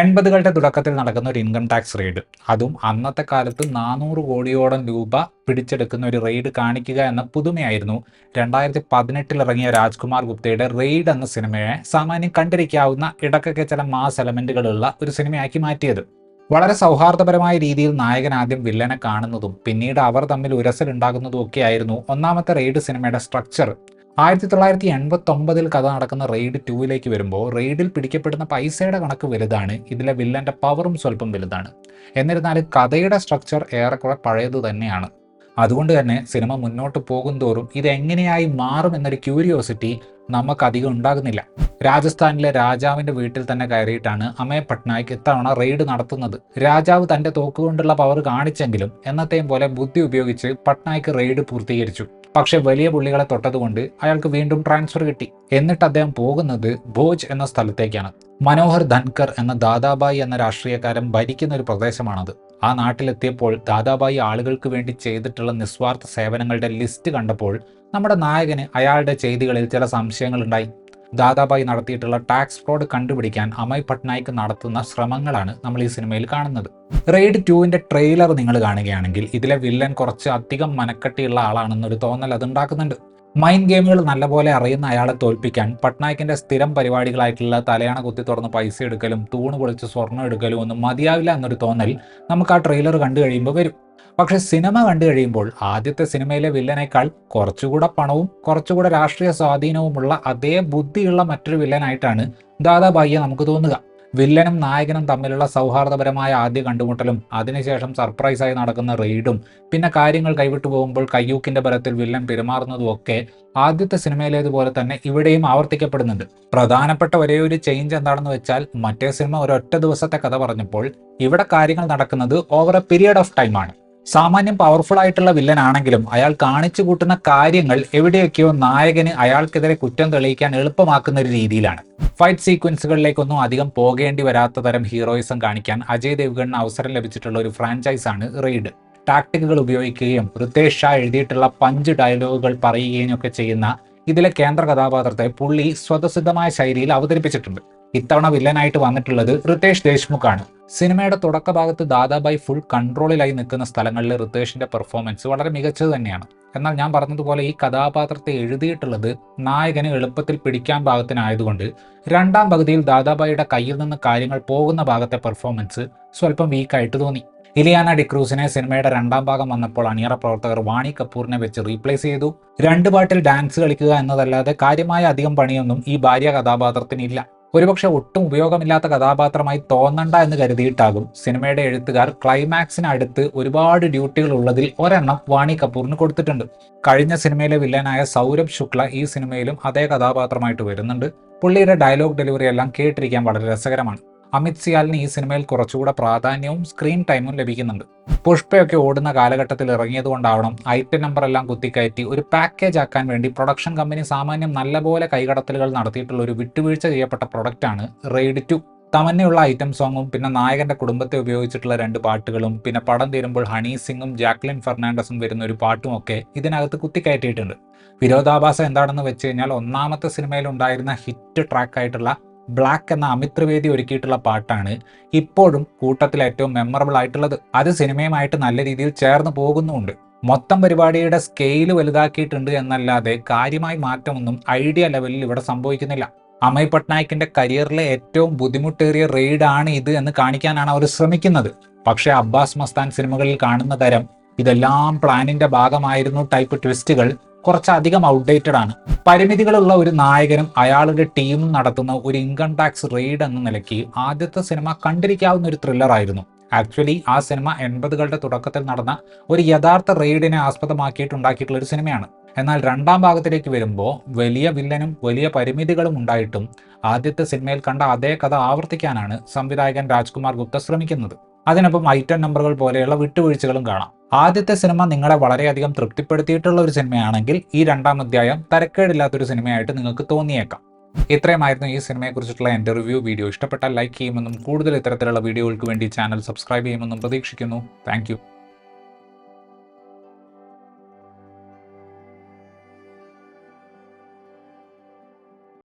80കളുടെ തുടക്കത്തിൽ നടക്കുന്ന ഒരു ഇൻകം ടാക്സ് റെയ്ഡ്, അതും അന്നത്തെ കാലത്ത് 400 കോടിയോളം രൂപ പിടിച്ചെടുക്കുന്ന ഒരു റെയ്ഡ് കാണിക്കുക എന്ന പുതുമയായിരുന്നു 2018 ഇറങ്ങിയ രാജ്കുമാർ ഗുപ്തയുടെ റെയ്ഡ് എന്ന സിനിമയെ സാമാന്യം കണ്ടിരിക്കാവുന്ന ഇടയ്ക്കൊക്കെ ചില മാസ് എലമെന്റുകളുള്ള ഒരു സിനിമയാക്കി മാറ്റിയത്. വളരെ സൗഹാർദ്ദപരമായ രീതിയിൽ നായകൻ ആദ്യം വില്ലനെ കാണുന്നതും പിന്നീട് അവർ തമ്മിൽ ഉരസലുണ്ടാകുന്നതും ഒക്കെയായിരുന്നു ഒന്നാമത്തെ റെയ്ഡ് സിനിമയുടെ സ്ട്രക്ചർ. 1989 കഥ നടക്കുന്ന റെയ്ഡ് 2 വരുമ്പോൾ റെയ്ഡിൽ പിടിക്കപ്പെടുന്ന പൈസയുടെ കണക്ക് വലുതാണ്, ഇതിലെ വില്ലന്റെ പവറും സ്വല്പം വലുതാണ്. എന്നിരുന്നാലും കഥയുടെ സ്ട്രക്ചർ ഏറെക്കുറെ പഴയത് തന്നെയാണ്. അതുകൊണ്ട് തന്നെ സിനിമ മുന്നോട്ട് പോകും തോറും ഇതെങ്ങനെയായി മാറും എന്നൊരു ക്യൂരിയോസിറ്റി നമുക്കധികം ഉണ്ടാകുന്നില്ല. രാജസ്ഥാനിലെ രാജാവിന്റെ വീട്ടിൽ തന്നെ കയറിയിട്ടാണ് അമയ് പട്നായിക് ഇത്തവണ റെയ്ഡ് നടത്തുന്നത്. രാജാവ് തന്റെ തോക്കുകൊണ്ടുള്ള പവർ കാണിച്ചെങ്കിലും എന്നത്തെയും പോലെ ബുദ്ധി ഉപയോഗിച്ച് പട്നായിക് റെയ്ഡ് പൂർത്തീകരിച്ചു. പക്ഷെ വലിയ പുള്ളികളെ തൊട്ടതുകൊണ്ട് അയാൾക്ക് വീണ്ടും ട്രാൻസ്ഫർ കിട്ടി. എന്നിട്ട് അദ്ദേഹം പോകുന്നത് ഭോജ് എന്ന സ്ഥലത്തേക്കാണ്. മനോഹർ ധൻകർ എന്ന ദാദാബായി എന്ന രാഷ്ട്രീയക്കാരൻ ഭരിക്കുന്ന ഒരു പ്രദേശമാണത്. ആ നാട്ടിലെത്തിയപ്പോൾ ദാദാബായി ആളുകൾക്ക് വേണ്ടി ചെയ്തിട്ടുള്ള നിസ്വാർത്ഥ സേവനങ്ങളുടെ ലിസ്റ്റ് കണ്ടപ്പോൾ നമ്മുടെ നായകന് അയാളുടെ ചെയ്തികളിൽ ചില സംശയങ്ങളുണ്ടായി. ദാദാബായി നടത്തിയിട്ടുള്ള ടാക്സ് ഫ്രോഡ് കണ്ടുപിടിക്കാൻ അമയ് പട്നായിക് നടത്തുന്ന ശ്രമങ്ങളാണ് നമ്മൾ ഈ സിനിമയിൽ കാണുന്നത്. റെയ്ഡ് 2 ട്രെയിലർ നിങ്ങൾ കാണുകയാണെങ്കിൽ ഇതിലെ വില്ലൻ കുറച്ച് അധികം മനക്കട്ടിയുള്ള ആളാണെന്നൊരു തോന്നൽ അതുണ്ടാക്കുന്നുണ്ട്. മൈൻഡ് ഗെയിമുകൾ നല്ലപോലെ അറിയുന്ന അയാളെ തോൽപ്പിക്കാൻ പട്നായിക്കിന്റെ സ്ഥിരം പരിപാടികളായിട്ടുള്ള തലയാണ കുത്തി തുറന്ന് പൈസ എടുക്കലും തൂണ് പൊളിച്ച് സ്വർണ്ണം എടുക്കലും ഒന്നും മതിയാവില്ല എന്നൊരു തോന്നൽ നമുക്ക് ആ ട്രെയിലർ കണ്ടു കഴിയുമ്പോൾ വരും. പക്ഷെ സിനിമ കണ്ടു കഴിയുമ്പോൾ ആദ്യത്തെ സിനിമയിലെ വില്ലനേക്കാൾ കുറച്ചുകൂടെ പണവും കുറച്ചുകൂടെ രാഷ്ട്രീയ സ്വാധീനവുമുള്ള അതേ ബുദ്ധിയുള്ള മറ്റൊരു വില്ലനായിട്ടാണ് ദാദാബായിയെ നമുക്ക് തോന്നുക. വില്ലനും നായകനും തമ്മിലുള്ള സൗഹാർദ്ദപരമായ ആദ്യ കണ്ടുമുട്ടലും അതിനുശേഷം സർപ്രൈസായി നടക്കുന്ന റെയ്ഡും പിന്നെ കാര്യങ്ങൾ കൈവിട്ടു പോകുമ്പോൾ കയ്യൂക്കിന്റെ ബലത്തിൽ വില്ലൻ പെരുമാറുന്നതും ഒക്കെ ആദ്യത്തെ സിനിമയിലേതുപോലെ തന്നെ ഇവിടെയും ആവർത്തിക്കപ്പെടുന്നുണ്ട്. പ്രധാനപ്പെട്ട ഒരേ ഒരു ചേഞ്ച് എന്താണെന്ന് വെച്ചാൽ മറ്റേ സിനിമ ഒരൊറ്റ ദിവസത്തെ കഥ പറഞ്ഞപ്പോൾ ഇവിടെ കാര്യങ്ങൾ നടക്കുന്നത് ഓവർ എ പീരിയഡ് ഓഫ് ടൈമാണ്. സാമാന്യം പവർഫുൾ ആയിട്ടുള്ള വില്ലൻ ആണെങ്കിലും അയാൾ കാണിച്ചു കൂട്ടുന്ന കാര്യങ്ങൾ എവിടെയൊക്കെയോ നായകന് അയാൾക്കെതിരെ കുറ്റം തെളിയിക്കാൻ എളുപ്പമാക്കുന്ന ഒരു രീതിയിലാണ്. ഫൈറ്റ് സീക്വൻസുകളിലേക്കൊന്നും അധികം പോകേണ്ടി വരാത്ത തരം ഹീറോയിസം കാണിക്കാൻ അജയ് ദേവ്ഗണിന് അവസരം ലഭിച്ചിട്ടുള്ള ഒരു ഫ്രാഞ്ചൈസാണ് റെയ്ഡ്. ടാക്ടിക്കുകൾ ഉപയോഗിക്കുകയും റിതേഷ് ഷാ എഴുതിയിട്ടുള്ള പഞ്ച് ഡയലോഗുകൾ പറയുകയും ഒക്കെ ചെയ്യുന്ന ഇതിലെ കേന്ദ്ര കഥാപാത്രത്തെ പുള്ളി സ്വതസിദ്ധമായ ശൈലിയിൽ അവതരിപ്പിച്ചിട്ടുണ്ട്. ഇത്തവണ വില്ലനായിട്ട് വന്നിട്ടുള്ളത് റിതേഷ് ദേശ്മുഖ് ആണ്. സിനിമയുടെ തുടക്ക ഭാഗത്ത് ദാദാബായി ഫുൾ കൺട്രോളിലായി നിൽക്കുന്ന സ്ഥലങ്ങളിൽ റിതേഷിന്റെ പെർഫോമൻസ് വളരെ മികച്ചത് തന്നെയാണ്. എന്നാൽ ഞാൻ പറഞ്ഞതുപോലെ ഈ കഥാപാത്രത്തെ എഴുതിയിട്ടുള്ളത് നായകന് എളുപ്പത്തിൽ പിടിക്കാൻ ഭാഗത്തിനായതുകൊണ്ട് രണ്ടാം പകുതിയിൽ ദാദാബായിയുടെ കയ്യിൽ നിന്ന് കാര്യങ്ങൾ പോകുന്ന ഭാഗത്തെ പെർഫോമൻസ് സ്വല്പം വീക്കായിട്ട് തോന്നി. ഇലിയാന ഡിക്രൂസിനെ സിനിമയുടെ രണ്ടാം ഭാഗം വന്നപ്പോൾ അണിയറ പ്രവർത്തകർ വാണി കപൂറിനെ വെച്ച് റീപ്ലേസ് ചെയ്തു. 2 പാട്ടിൽ ഡാൻസ് കളിക്കുക എന്നതല്ലാതെ കാര്യമായ അധികം പണിയൊന്നും ഈ ഭാര്യ കഥാപാത്രത്തിനില്ല. ഒരുപക്ഷെ ഒട്ടും ഉപയോഗമില്ലാത്ത കഥാപാത്രമായി തോന്നണ്ട എന്ന് കരുതിയിട്ടാകും സിനിമയുടെ എഴുത്തുകാർ ക്ലൈമാക്സിന് അടുത്ത് ഒരുപാട് ഡ്യൂട്ടികൾ ഉള്ളതിൽ ഒരെണ്ണം വാണി കപൂറിന് കൊടുത്തിട്ടുണ്ട്. കഴിഞ്ഞ സിനിമയിലെ വില്ലനായ സൗരഭ് ശുക്ല ഈ സിനിമയിലും അതേ കഥാപാത്രമായിട്ട് വരുന്നുണ്ട്. പുള്ളിയുടെ ഡയലോഗ് ഡെലിവറി എല്ലാം കേട്ടിരിക്കാൻ വളരെ രസകരമാണ്. അമിത് സിയാലിന് ഈ സിനിമയിൽ കുറച്ചുകൂടെ പ്രാധാന്യവും സ്ക്രീൻ ടൈമും ലഭിക്കുന്നുണ്ട്. പുഷ്പയൊക്കെ ഓടുന്ന കാലഘട്ടത്തിൽ ഇറങ്ങിയതുകൊണ്ടാവണം ഐറ്റം നമ്പർ എല്ലാം കുത്തിക്കയറ്റി ഒരു പാക്കേജ് ആക്കാൻ വേണ്ടി പ്രൊഡക്ഷൻ കമ്പനി സാമാന്യം നല്ലപോലെ കൈകടത്തലുകൾ നടത്തിയിട്ടുള്ള ഒരു വിട്ടുവീഴ്ച ചെയ്യപ്പെട്ട പ്രൊഡക്റ്റാണ് റെയ്ഡ് 2. തമന്നയുള്ള ഐറ്റം സോങ്ങും പിന്നെ നായകന്റെ കുടുംബത്തെ ഉപയോഗിച്ചിട്ടുള്ള 2 പാട്ടുകളും പിന്നെ പടം തീരുമ്പോൾ ഹണി സിംഗും ജാക്ലിൻ ഫെർണാണ്ടസും വരുന്ന ഒരു പാട്ടും ഒക്കെ ഇതിനകത്ത് കുത്തിക്കയറ്റിയിട്ടുണ്ട്. വിരോധാഭാസം എന്താണെന്ന് വെച്ച് കഴിഞ്ഞാൽ ഒന്നാമത്തെ സിനിമയിൽ ഉണ്ടായിരുന്ന ഹിറ്റ് ട്രാക്കായിട്ടുള്ള ബ്ലാക്ക് എന്ന അമിത് ത്രിവേദി ഒരുക്കിയിട്ടുള്ള പാട്ടാണ് ഇപ്പോഴും കൂട്ടത്തിൽ ഏറ്റവും മെമ്മറബിൾ ആയിട്ടുള്ളത്. അത് സിനിമയുമായിട്ട് നല്ല രീതിയിൽ ചേർന്ന് പോകുന്നുമുണ്ട്. മൊത്തം പരിപാടിയുടെ സ്കെയില് വലുതാക്കിയിട്ടുണ്ട് എന്നല്ലാതെ കാര്യമായി മാറ്റമൊന്നും ഐഡിയ ലെവലിൽ ഇവിടെ സംഭവിക്കുന്നില്ല. അമയ് പട്നായിക്കിന്റെ കരിയറിലെ ഏറ്റവും ബുദ്ധിമുട്ടേറിയ റെയ്ഡ് ആണ് ഇത് എന്ന് കാണിക്കാനാണ് അവർ ശ്രമിക്കുന്നത്. പക്ഷേ അബ്ബാസ് മസ്താൻ സിനിമകളിൽ കാണുന്ന തരം ഇതെല്ലാം പ്ലാനിന്റെ ഭാഗമായിരുന്നു ടൈപ്പ് ട്വിസ്റ്റുകൾ കുറച്ചധികം ഔട്ട്ഡേറ്റഡ് ആണ്. പരിമിതികളുള്ള ഒരു നായകനും അയാളുടെ ടീമും നടത്തുന്ന ഒരു ഇൻകം ടാക്സ് റെയ്ഡ് എന്ന നിലയ്ക്ക് ആദ്യത്തെ സിനിമ കണ്ടിരിക്കാവുന്ന ഒരു ത്രില്ലറായിരുന്നു. ആക്ച്വലി ആ സിനിമ 80കളുടെ തുടക്കത്തിൽ നടന്ന ഒരു യഥാർത്ഥ റെയ്ഡിനെ ആസ്പദമാക്കിയിട്ടുണ്ടാക്കിയിട്ടുള്ള ഒരു സിനിമയാണ്. എന്നാൽ രണ്ടാം ഭാഗത്തിലേക്ക് വരുമ്പോൾ വലിയ വില്ലനും വലിയ പരിമിതികളും ഉണ്ടായിട്ടും ആദ്യത്തെ സിനിമയിൽ കണ്ട അതേ കഥ ആവർത്തിക്കാനാണ് സംവിധായകൻ രാജ്കുമാർ ഗുപ്ത ശ്രമിക്കുന്നത്. അതിനൊപ്പം ഐറ്റം നമ്പറുകൾ പോലെയുള്ള വിട്ടുവീഴ്ചകളും കാണാം. ആദ്യത്തെ സിനിമ നിങ്ങളെ വളരെയധികം തൃപ്തിപ്പെടുത്തിയിട്ടുള്ള ഒരു സിനിമയാണെങ്കിൽ ഈ രണ്ടാം അധ്യായം തരക്കേടില്ലാത്തൊരു സിനിമയായിട്ട് നിങ്ങൾക്ക് തോന്നിയേക്കാം. ഇത്രയുമായിരുന്നു ഈ സിനിമയെക്കുറിച്ചിട്ടുള്ള എൻ്റെ റിവ്യൂ. വീഡിയോ ഇഷ്ടപ്പെട്ടാൽ ലൈക്ക് ചെയ്യുമെന്നും കൂടുതൽ ഇത്തരത്തിലുള്ള വീഡിയോകൾക്ക് വേണ്ടി ചാനൽ സബ്സ്ക്രൈബ് ചെയ്യുമെന്നും പ്രതീക്ഷിക്കുന്നു. താങ്ക്